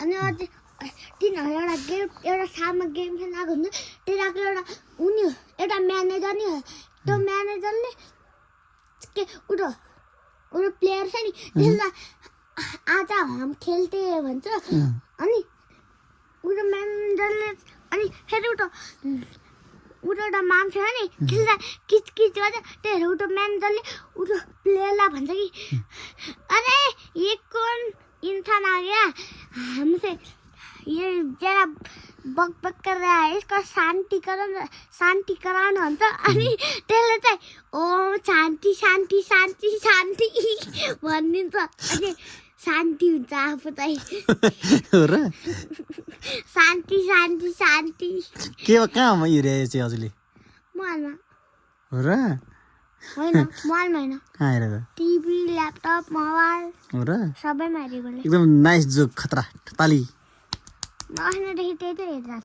अनि अझै तिनीहरू एउटा साममा गेम खेल्नको हुन्छ तिनीहरूको एउटा म्यानेजर नि त्यो म्यानेजरले के उठो प्लेयर छ नि त्यसलाई आज हम खेल्थे भन्छ अनि म्यानेजरले अनि फेरि एउटा मान्छे छ नि त्यसलाई किचकिच गर्छ त्यही म्यानेजरले प्लेयरलाई भन्छ कि अरे ये कौन इंसान आ गया हमसे ये जरा बक कर रहा है इसको शान्ति कराउनु भन्छ अनि त्यसले चाहिँ ओ शान्ति शान्ति शान्ति शान्ति भनिदिन्छ अनि शान्ति हुन्छ आफू चाहिँ र शान्ति शान्ति शान्ति के कहाँ हेरेको चाहिँ हजुरले मोबाइलमा र होइन मोबाइलमा होइन कहाँ हेरेको टिभी ल्यापटप मोबाइल र सबैमा हेरेकोले एकदम नाइस जोक खतरा ताली अस्तिदेखि त्यही त हेरिरहेको